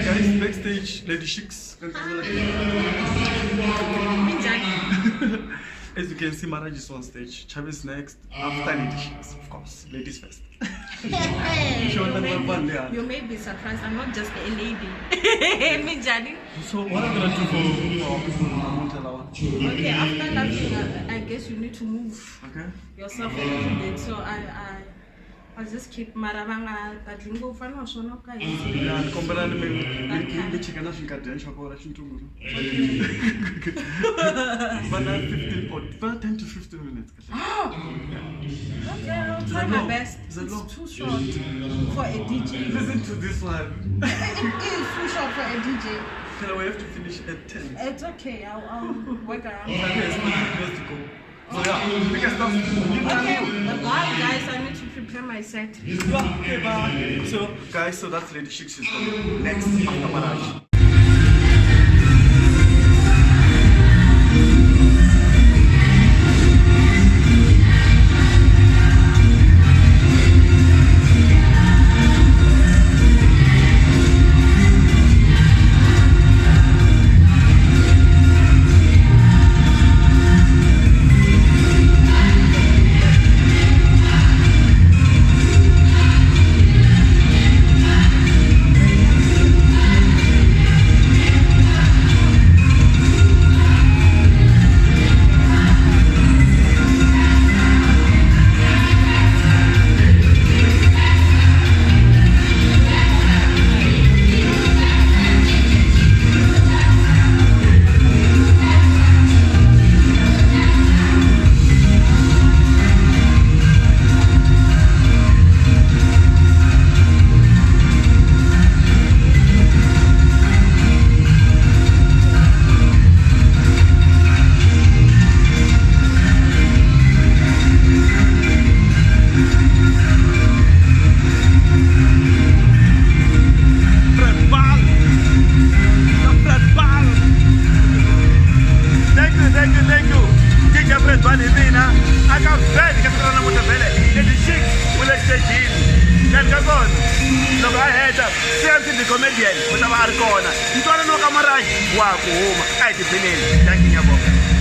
Guys, backstage, Lady Chicks. As you can see, Maraj is on stage. Chavi is next. After Lady Chicks, of course. Ladies first. You may be surprised. I'm not just a lady. So what are you gonna do for people who want to allow? Okay, after laughing, I guess you need to move Okay. yourself a little bit. So I just keep Marabanga at Lingo Fano Sonoka. Yeah, compare me chicken and garden chocolate to but 10 to 15 minutes. Okay, I'll try my best. It's too short for a DJ. Listen to this one. It is too short for a DJ. So we have to finish at 10. It's okay. I'll work around. So yeah, we can start. Okay, bye guys. I need to prepare my set. Okay, bye. So guys, so that's Lady Chicks is coming next after Maraj. comedian, utaba ari kona ntwana no ka Maraj wa ku huma a hi tiphineni. Thank you.